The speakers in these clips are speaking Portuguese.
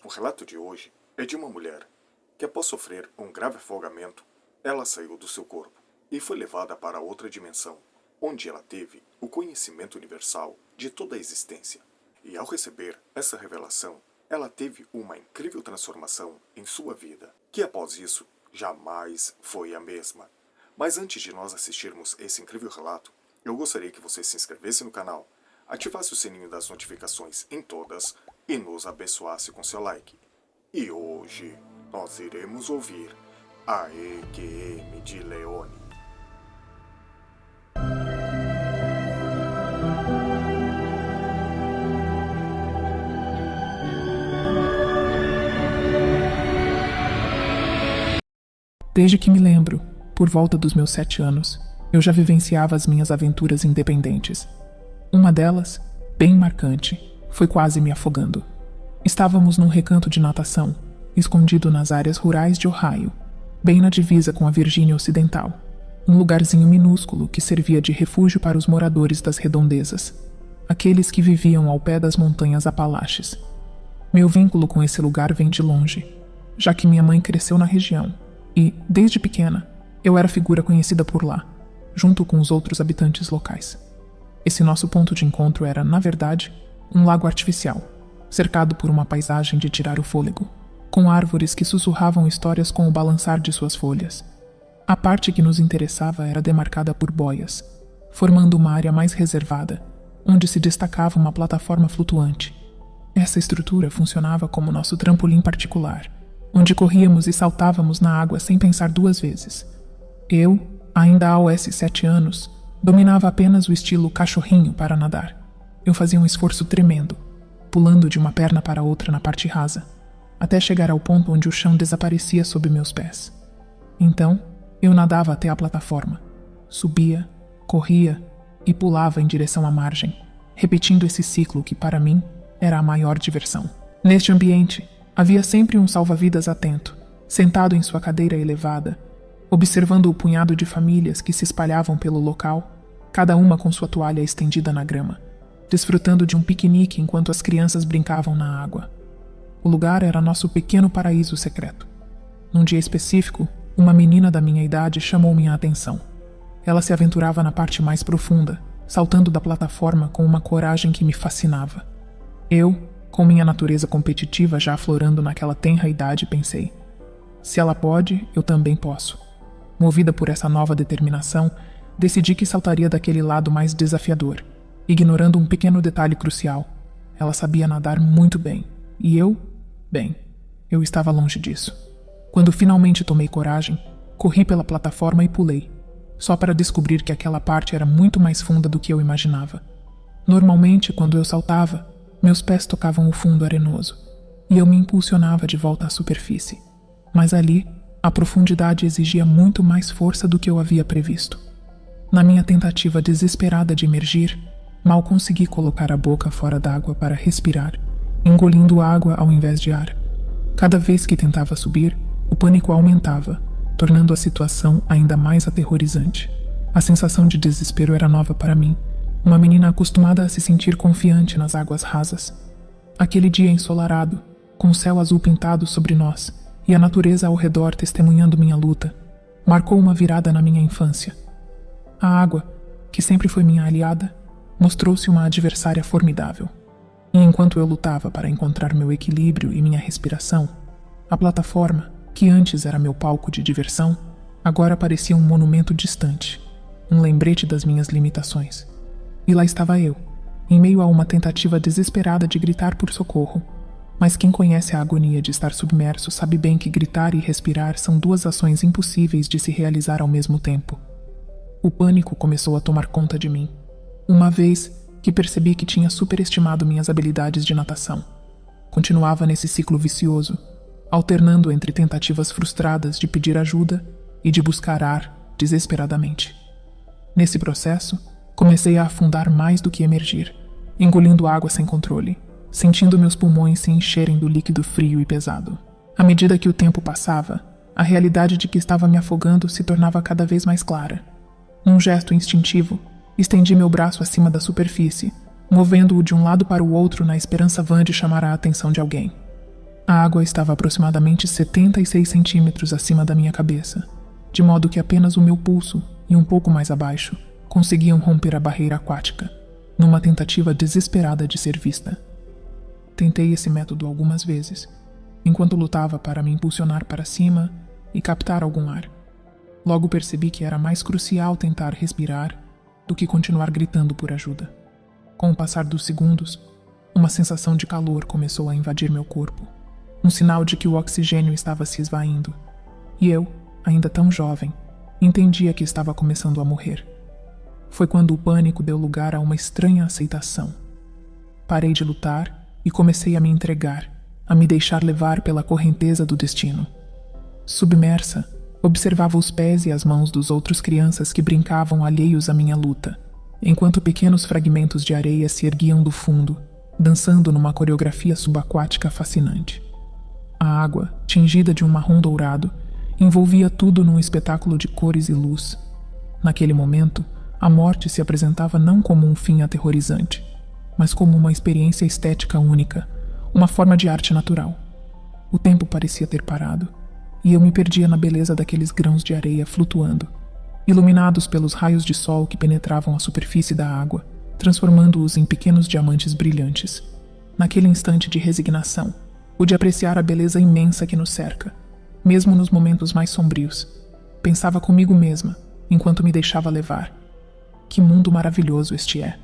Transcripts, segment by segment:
O relato de hoje é de uma mulher que, após sofrer um grave afogamento, ela saiu do seu corpo e foi levada para outra dimensão, onde ela teve o conhecimento universal de toda a existência. E ao receber essa revelação, ela teve uma incrível transformação em sua vida, que após isso jamais foi a mesma. Mas antes de nós assistirmos esse incrível relato, eu gostaria que você se inscrevesse no canal, ativasse o sininho das notificações em todas e nos abençoasse com seu like. E hoje nós iremos ouvir a EQM de Leone. Desde que me lembro, por volta dos meus 7 anos, eu já vivenciava as minhas aventuras independentes. Uma delas, bem marcante, foi quase me afogando. Estávamos num recanto de natação, escondido nas áreas rurais de Ohio, bem na divisa com a Virgínia Ocidental, um lugarzinho minúsculo que servia de refúgio para os moradores das redondezas, aqueles que viviam ao pé das montanhas Apalaches. Meu vínculo com esse lugar vem de longe, já que minha mãe cresceu na região e, desde pequena, eu era figura conhecida por lá, junto com os outros habitantes locais. Esse nosso ponto de encontro era, na verdade, um lago artificial, cercado por uma paisagem de tirar o fôlego, com árvores que sussurravam histórias com o balançar de suas folhas. A parte que nos interessava era demarcada por boias, formando uma área mais reservada, onde se destacava uma plataforma flutuante. Essa estrutura funcionava como nosso trampolim particular, onde corríamos e saltávamos na água sem pensar duas vezes. Eu, ainda aos 7 anos, dominava apenas o estilo cachorrinho para nadar. Eu fazia um esforço tremendo, pulando de uma perna para outra na parte rasa, até chegar ao ponto onde o chão desaparecia sob meus pés. Então, eu nadava até a plataforma, subia, corria e pulava em direção à margem, repetindo esse ciclo que, para mim, era a maior diversão. Neste ambiente, havia sempre um salva-vidas atento, sentado em sua cadeira elevada, observando o punhado de famílias que se espalhavam pelo local, cada uma com sua toalha estendida na grama, desfrutando de um piquenique enquanto as crianças brincavam na água. O lugar era nosso pequeno paraíso secreto. Num dia específico, uma menina da minha idade chamou minha atenção. Ela se aventurava na parte mais profunda, saltando da plataforma com uma coragem que me fascinava. Eu, com minha natureza competitiva já aflorando naquela tenra idade, pensei: se ela pode, eu também posso. Movida por essa nova determinação, decidi que saltaria daquele lado mais desafiador, ignorando um pequeno detalhe crucial. Ela sabia nadar muito bem, e eu, bem, eu estava longe disso. Quando finalmente tomei coragem, corri pela plataforma e pulei, só para descobrir que aquela parte era muito mais funda do que eu imaginava. Normalmente, quando eu saltava, meus pés tocavam o fundo arenoso, e eu me impulsionava de volta à superfície. Mas ali, a profundidade exigia muito mais força do que eu havia previsto. Na minha tentativa desesperada de emergir, mal consegui colocar a boca fora d'água para respirar, engolindo água ao invés de ar. Cada vez que tentava subir, o pânico aumentava, tornando a situação ainda mais aterrorizante. A sensação de desespero era nova para mim, uma menina acostumada a se sentir confiante nas águas rasas. Aquele dia ensolarado, com o céu azul pintado sobre nós e a natureza ao redor testemunhando minha luta, marcou uma virada na minha infância. A água, que sempre foi minha aliada, mostrou-se uma adversária formidável. E enquanto eu lutava para encontrar meu equilíbrio e minha respiração, a plataforma, que antes era meu palco de diversão, agora parecia um monumento distante, um lembrete das minhas limitações. E lá estava eu, em meio a uma tentativa desesperada de gritar por socorro. Mas quem conhece a agonia de estar submerso sabe bem que gritar e respirar são duas ações impossíveis de se realizar ao mesmo tempo. O pânico começou a tomar conta de mim, uma vez que percebi que tinha superestimado minhas habilidades de natação. Continuava nesse ciclo vicioso, alternando entre tentativas frustradas de pedir ajuda e de buscar ar desesperadamente. Nesse processo, comecei a afundar mais do que emergir, engolindo água sem controle, sentindo meus pulmões se encherem do líquido frio e pesado. À medida que o tempo passava, a realidade de que estava me afogando se tornava cada vez mais clara. Num gesto instintivo, estendi meu braço acima da superfície, movendo-o de um lado para o outro na esperança vã de chamar a atenção de alguém. A água estava aproximadamente 76 centímetros acima da minha cabeça, de modo que apenas o meu pulso e um pouco mais abaixo conseguiam romper a barreira aquática, numa tentativa desesperada de ser vista. Tentei esse método algumas vezes, enquanto lutava para me impulsionar para cima e captar algum ar. Logo percebi que era mais crucial tentar respirar do que continuar gritando por ajuda. Com o passar dos segundos, uma sensação de calor começou a invadir meu corpo, um sinal de que o oxigênio estava se esvaindo, e eu, ainda tão jovem, entendia que estava começando a morrer. Foi quando o pânico deu lugar a uma estranha aceitação. Parei de lutar e comecei a me entregar, a me deixar levar pela correnteza do destino. Submersa, observava os pés e as mãos dos outros crianças que brincavam alheios à minha luta, enquanto pequenos fragmentos de areia se erguiam do fundo, dançando numa coreografia subaquática fascinante. A água, tingida de um marrom dourado, envolvia tudo num espetáculo de cores e luz. Naquele momento, a morte se apresentava não como um fim aterrorizante, mas como uma experiência estética única, uma forma de arte natural. O tempo parecia ter parado, e eu me perdia na beleza daqueles grãos de areia flutuando, iluminados pelos raios de sol que penetravam a superfície da água, transformando-os em pequenos diamantes brilhantes. Naquele instante de resignação, pude apreciar a beleza imensa que nos cerca, mesmo nos momentos mais sombrios. Pensava comigo mesma, enquanto me deixava levar. Que mundo maravilhoso este é,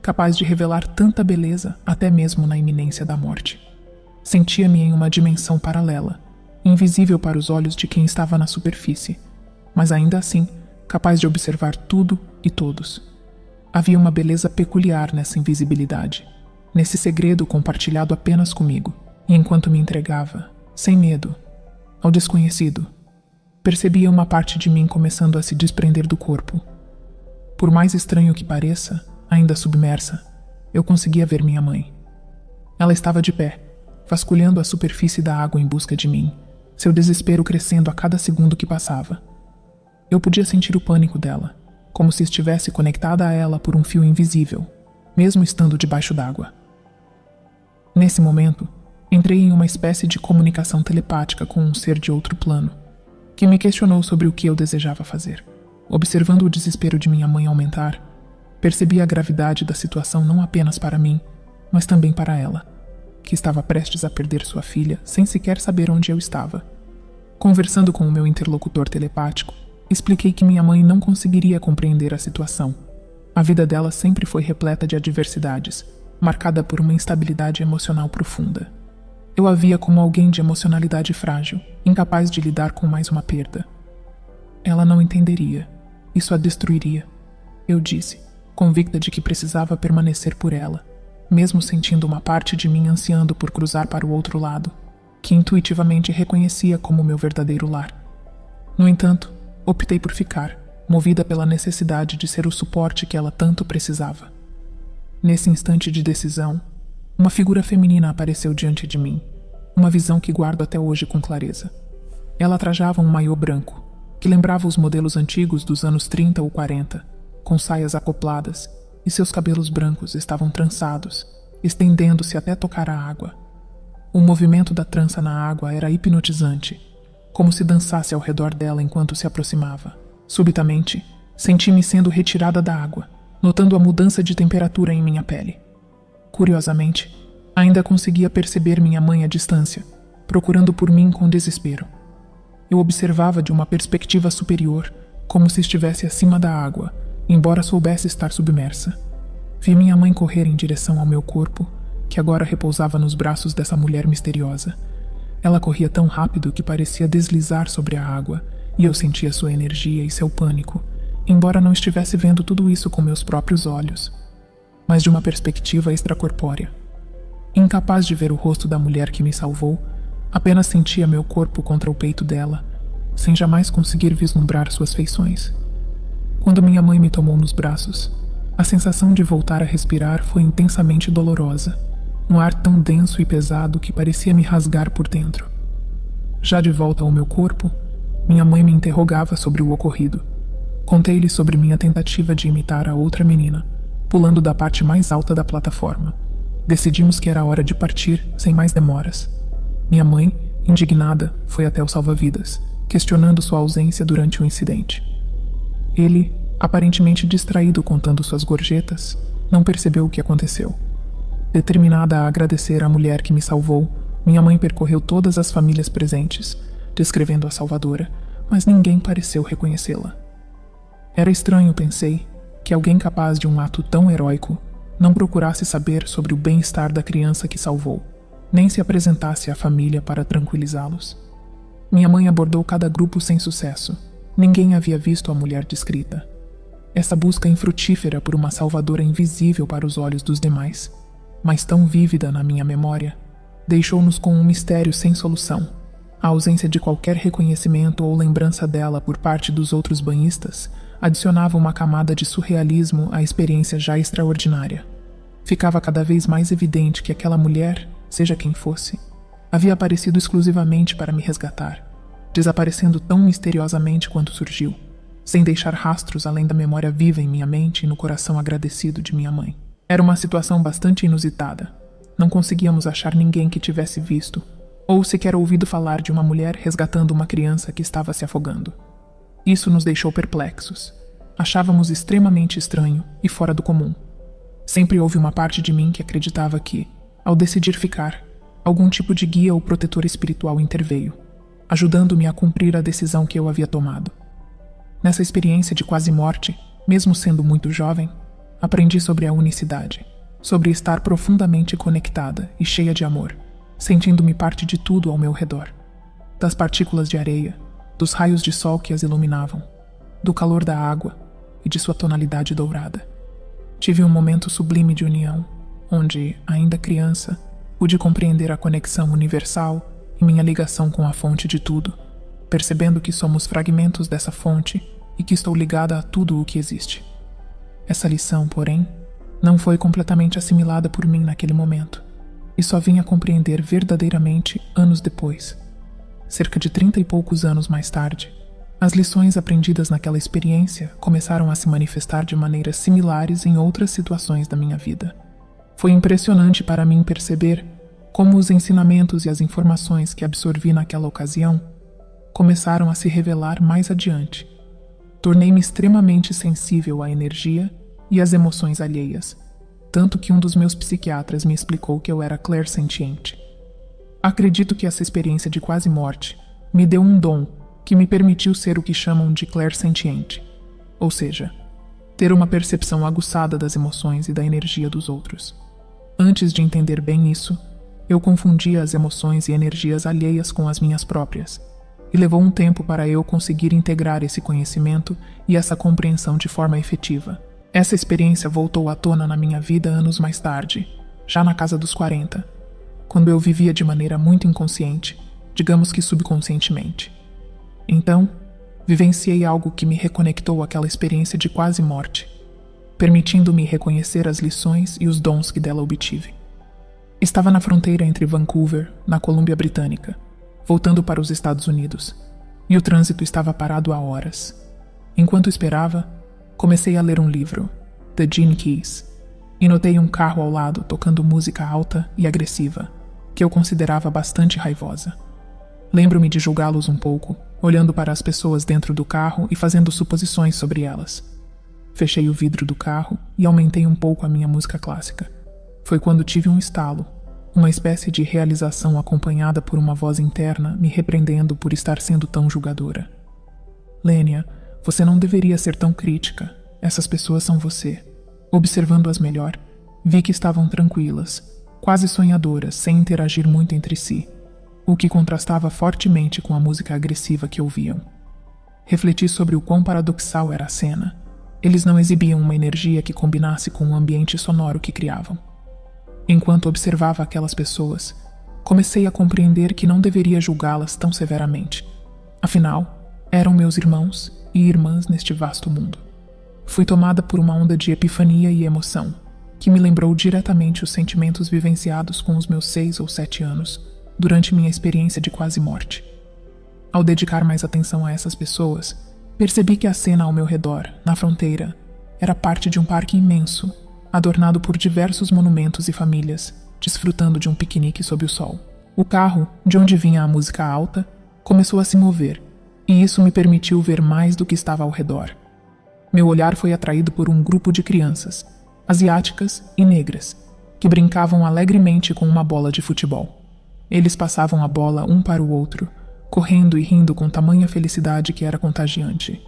capaz de revelar tanta beleza até mesmo na iminência da morte. Sentia-me em uma dimensão paralela, invisível para os olhos de quem estava na superfície, mas ainda assim capaz de observar tudo e todos. Havia uma beleza peculiar nessa invisibilidade, nesse segredo compartilhado apenas comigo. E enquanto me entregava, sem medo, ao desconhecido, percebia uma parte de mim começando a se desprender do corpo. Por mais estranho que pareça, ainda submersa, eu conseguia ver minha mãe. Ela estava de pé, vasculhando a superfície da água em busca de mim, seu desespero crescendo a cada segundo que passava. Eu podia sentir o pânico dela, como se estivesse conectada a ela por um fio invisível, mesmo estando debaixo d'água. Nesse momento, entrei em uma espécie de comunicação telepática com um ser de outro plano, que me questionou sobre o que eu desejava fazer. Observando o desespero de minha mãe aumentar, percebi a gravidade da situação não apenas para mim, mas também para ela, que estava prestes a perder sua filha sem sequer saber onde eu estava. Conversando com o meu interlocutor telepático, expliquei que minha mãe não conseguiria compreender a situação. A vida dela sempre foi repleta de adversidades, marcada por uma instabilidade emocional profunda. Eu a via como alguém de emocionalidade frágil, incapaz de lidar com mais uma perda. Ela não entenderia. Isso a destruiria, eu disse, convicta de que precisava permanecer por ela, mesmo sentindo uma parte de mim ansiando por cruzar para o outro lado, que intuitivamente reconhecia como meu verdadeiro lar. No entanto, optei por ficar, movida pela necessidade de ser o suporte que ela tanto precisava. Nesse instante de decisão, uma figura feminina apareceu diante de mim, uma visão que guardo até hoje com clareza. Ela trajava um maiô branco, que lembrava os modelos antigos dos anos 30 ou 40, com saias acopladas, e seus cabelos brancos estavam trançados, estendendo-se até tocar a água. O movimento da trança na água era hipnotizante, como se dançasse ao redor dela enquanto se aproximava. Subitamente, senti-me sendo retirada da água, notando a mudança de temperatura em minha pele. Curiosamente, ainda conseguia perceber minha mãe à distância, procurando por mim com desespero. Eu observava de uma perspectiva superior, como se estivesse acima da água, embora soubesse estar submersa. Vi minha mãe correr em direção ao meu corpo, que agora repousava nos braços dessa mulher misteriosa. Ela corria tão rápido que parecia deslizar sobre a água, e eu sentia sua energia e seu pânico, embora não estivesse vendo tudo isso com meus próprios olhos, mas de uma perspectiva extracorpórea. Incapaz de ver o rosto da mulher que me salvou, apenas sentia meu corpo contra o peito dela, sem jamais conseguir vislumbrar suas feições. Quando minha mãe me tomou nos braços, a sensação de voltar a respirar foi intensamente dolorosa, um ar tão denso e pesado que parecia me rasgar por dentro. Já de volta ao meu corpo, minha mãe me interrogava sobre o ocorrido. Contei-lhe sobre minha tentativa de imitar a outra menina, pulando da parte mais alta da plataforma. Decidimos que era hora de partir sem mais demoras. Minha mãe, indignada, foi até o salva-vidas, questionando sua ausência durante o incidente. Ele, aparentemente distraído contando suas gorjetas, não percebeu o que aconteceu. Determinada a agradecer à mulher que me salvou, minha mãe percorreu todas as famílias presentes, descrevendo a salvadora, mas ninguém pareceu reconhecê-la. Era estranho, pensei, que alguém capaz de um ato tão heróico não procurasse saber sobre o bem-estar da criança que salvou, nem se apresentasse à família para tranquilizá-los. Minha mãe abordou cada grupo sem sucesso. Ninguém havia visto a mulher descrita. Essa busca infrutífera por uma salvadora invisível para os olhos dos demais, mas tão vívida na minha memória, deixou-nos com um mistério sem solução. A ausência de qualquer reconhecimento ou lembrança dela por parte dos outros banhistas adicionava uma camada de surrealismo à experiência já extraordinária. Ficava cada vez mais evidente que aquela mulher, seja quem fosse, havia aparecido exclusivamente para me resgatar, desaparecendo tão misteriosamente quanto surgiu, sem deixar rastros além da memória viva em minha mente e no coração agradecido de minha mãe. Era uma situação bastante inusitada. Não conseguíamos achar ninguém que tivesse visto, ou sequer ouvido falar de uma mulher resgatando uma criança que estava se afogando. Isso nos deixou perplexos. Achávamos extremamente estranho e fora do comum. Sempre houve uma parte de mim que acreditava que, ao decidir ficar, algum tipo de guia ou protetor espiritual interveio, ajudando-me a cumprir a decisão que eu havia tomado. Nessa experiência de quase morte, mesmo sendo muito jovem, aprendi sobre a unicidade, sobre estar profundamente conectada e cheia de amor, sentindo-me parte de tudo ao meu redor, das partículas de areia, dos raios de sol que as iluminavam, do calor da água e de sua tonalidade dourada. Tive um momento sublime de união, onde, ainda criança, pude compreender a conexão universal e minha ligação com a fonte de tudo, percebendo que somos fragmentos dessa fonte e que estou ligada a tudo o que existe. Essa lição, porém, não foi completamente assimilada por mim naquele momento, e só vim a compreender verdadeiramente anos depois. Cerca de 30 e poucos anos mais tarde, as lições aprendidas naquela experiência começaram a se manifestar de maneiras similares em outras situações da minha vida. Foi impressionante para mim perceber como os ensinamentos e as informações que absorvi naquela ocasião começaram a se revelar mais adiante. Tornei-me extremamente sensível à energia e às emoções alheias, tanto que um dos meus psiquiatras me explicou que eu era clairsentiente. Acredito que essa experiência de quase morte me deu um dom que me permitiu ser o que chamam de clairsentiente, ou seja, ter uma percepção aguçada das emoções e da energia dos outros. Antes de entender bem isso, eu confundia as emoções e energias alheias com as minhas próprias, e levou um tempo para eu conseguir integrar esse conhecimento e essa compreensão de forma efetiva. Essa experiência voltou à tona na minha vida anos mais tarde, já na casa dos 40, quando eu vivia de maneira muito inconsciente, digamos que subconscientemente. Então, vivenciei algo que me reconectou àquela experiência de quase morte, permitindo-me reconhecer as lições e os dons que dela obtive. Estava na fronteira entre Vancouver, na Colômbia Britânica, voltando para os Estados Unidos, e o trânsito estava parado há horas. Enquanto esperava, comecei a ler um livro, The Gene Keys, e notei um carro ao lado tocando música alta e agressiva, que eu considerava bastante raivosa. Lembro-me de julgá-los um pouco, olhando para as pessoas dentro do carro e fazendo suposições sobre elas. Fechei o vidro do carro e aumentei um pouco a minha música clássica. Foi quando tive um estalo, uma espécie de realização acompanhada por uma voz interna me repreendendo por estar sendo tão julgadora. Lênia, você não deveria ser tão crítica. Essas pessoas são você. Observando-as melhor, vi que estavam tranquilas, quase sonhadoras, sem interagir muito entre si, o que contrastava fortemente com a música agressiva que ouviam. Refleti sobre o quão paradoxal era a cena. Eles não exibiam uma energia que combinasse com o ambiente sonoro que criavam. Enquanto observava aquelas pessoas, comecei a compreender que não deveria julgá-las tão severamente. Afinal, eram meus irmãos e irmãs neste vasto mundo. Fui tomada por uma onda de epifania e emoção, que me lembrou diretamente os sentimentos vivenciados com os meus 6 ou 7 anos, durante minha experiência de quase morte. Ao dedicar mais atenção a essas pessoas, percebi que a cena ao meu redor, na fronteira, era parte de um parque imenso, adornado por diversos monumentos e famílias, desfrutando de um piquenique sob o sol. O carro, de onde vinha a música alta, começou a se mover, e isso me permitiu ver mais do que estava ao redor. Meu olhar foi atraído por um grupo de crianças, asiáticas e negras, que brincavam alegremente com uma bola de futebol. Eles passavam a bola um para o outro, correndo e rindo com tamanha felicidade que era contagiante.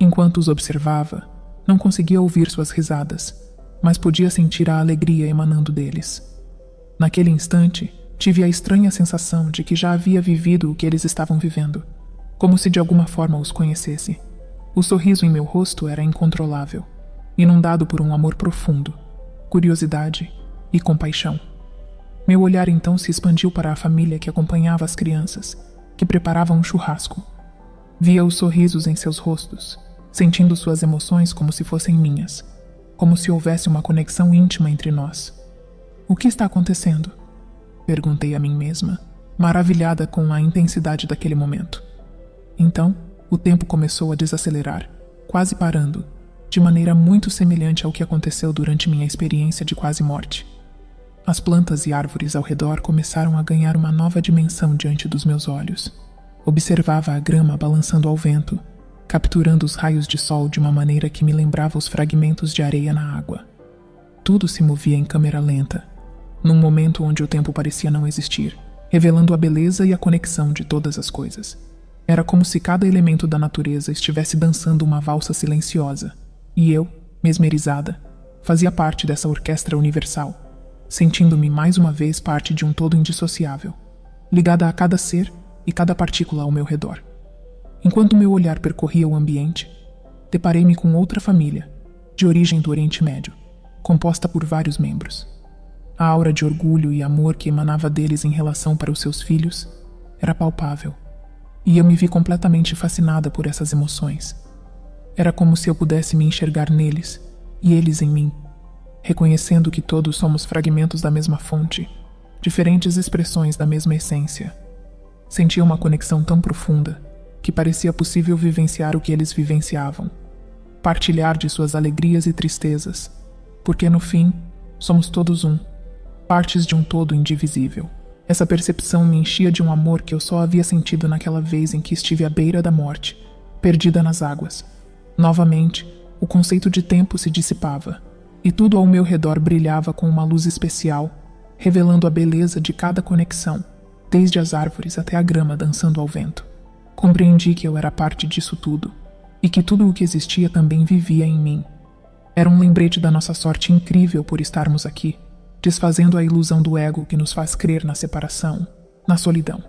Enquanto os observava, não conseguia ouvir suas risadas, mas podia sentir a alegria emanando deles. Naquele instante, tive a estranha sensação de que já havia vivido o que eles estavam vivendo, como se de alguma forma os conhecesse. O sorriso em meu rosto era incontrolável, inundado por um amor profundo, curiosidade e compaixão. Meu olhar então se expandiu para a família que acompanhava as crianças, que preparavam um churrasco. Via os sorrisos em seus rostos, sentindo suas emoções como se fossem minhas, como se houvesse uma conexão íntima entre nós. O que está acontecendo? Perguntei a mim mesma, maravilhada com a intensidade daquele momento. Então, o tempo começou a desacelerar, quase parando, de maneira muito semelhante ao que aconteceu durante minha experiência de quase morte. As plantas e árvores ao redor começaram a ganhar uma nova dimensão diante dos meus olhos. Observava a grama balançando ao vento, capturando os raios de sol de uma maneira que me lembrava os fragmentos de areia na água. Tudo se movia em câmera lenta, num momento onde o tempo parecia não existir, revelando a beleza e a conexão de todas as coisas. Era como se cada elemento da natureza estivesse dançando uma valsa silenciosa, e eu, mesmerizada, fazia parte dessa orquestra universal, sentindo-me mais uma vez parte de um todo indissociável, ligada a cada ser e cada partícula ao meu redor. Enquanto meu olhar percorria o ambiente, deparei-me com outra família, de origem do Oriente Médio, composta por vários membros. A aura de orgulho e amor que emanava deles em relação para os seus filhos era palpável, e eu me vi completamente fascinada por essas emoções. Era como se eu pudesse me enxergar neles, e eles em mim, reconhecendo que todos somos fragmentos da mesma fonte, diferentes expressões da mesma essência. Sentia uma conexão tão profunda que parecia possível vivenciar o que eles vivenciavam, partilhar de suas alegrias e tristezas, porque no fim, somos todos um, partes de um todo indivisível. Essa percepção me enchia de um amor que eu só havia sentido naquela vez em que estive à beira da morte, perdida nas águas. Novamente, o conceito de tempo se dissipava, e tudo ao meu redor brilhava com uma luz especial, revelando a beleza de cada conexão, desde as árvores até a grama dançando ao vento. Compreendi que eu era parte disso tudo, e que tudo o que existia também vivia em mim. Era um lembrete da nossa sorte incrível por estarmos aqui, desfazendo a ilusão do ego que nos faz crer na separação, na solidão.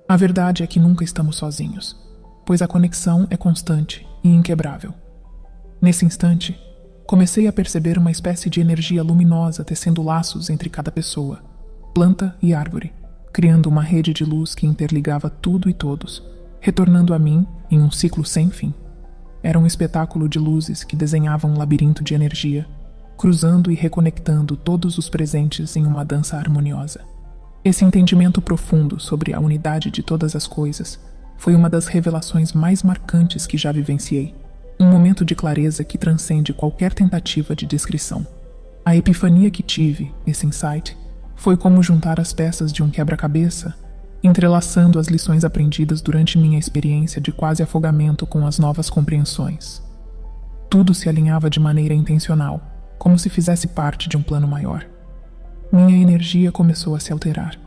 A verdade é que nunca estamos sozinhos, pois a conexão é constante e inquebrável. Nesse instante, comecei a perceber uma espécie de energia luminosa tecendo laços entre cada pessoa, planta e árvore, criando uma rede de luz que interligava tudo e todos, retornando a mim em um ciclo sem fim. Era um espetáculo de luzes que desenhavam um labirinto de energia, cruzando e reconectando todos os presentes em uma dança harmoniosa. Esse entendimento profundo sobre a unidade de todas as coisas foi uma das revelações mais marcantes que já vivenciei. Um momento de clareza que transcende qualquer tentativa de descrição. A epifania que tive, esse insight, foi como juntar as peças de um quebra-cabeça, entrelaçando as lições aprendidas durante minha experiência de quase afogamento com as novas compreensões. Tudo se alinhava de maneira intencional, como se fizesse parte de um plano maior. Minha energia começou a se alterar,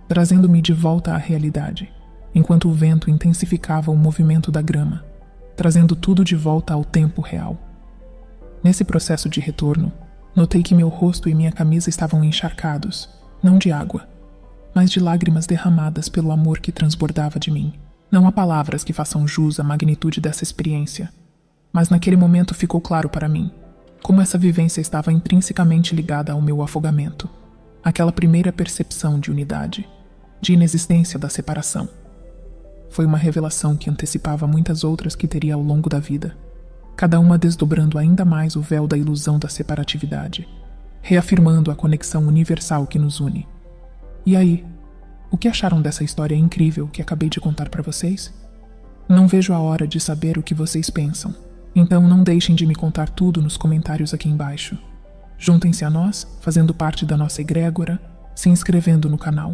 trazendo-me de volta à realidade, enquanto o vento intensificava o movimento da grama, trazendo tudo de volta ao tempo real. Nesse processo de retorno, notei que meu rosto e minha camisa estavam encharcados, não de água, mas de lágrimas derramadas pelo amor que transbordava de mim. Não há palavras que façam jus à magnitude dessa experiência, mas naquele momento ficou claro para mim como essa vivência estava intrinsecamente ligada ao meu afogamento, aquela primeira percepção de unidade, de inexistência da separação. Foi uma revelação que antecipava muitas outras que teria ao longo da vida, cada uma desdobrando ainda mais o véu da ilusão da separatividade, reafirmando a conexão universal que nos une. E aí, o que acharam dessa história incrível que acabei de contar para vocês? Não vejo a hora de saber o que vocês pensam, então não deixem de me contar tudo nos comentários aqui embaixo. Juntem-se a nós, fazendo parte da nossa egrégora, se inscrevendo no canal.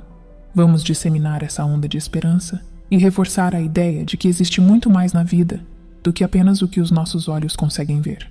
Vamos disseminar essa onda de esperança e reforçar a ideia de que existe muito mais na vida do que apenas o que os nossos olhos conseguem ver.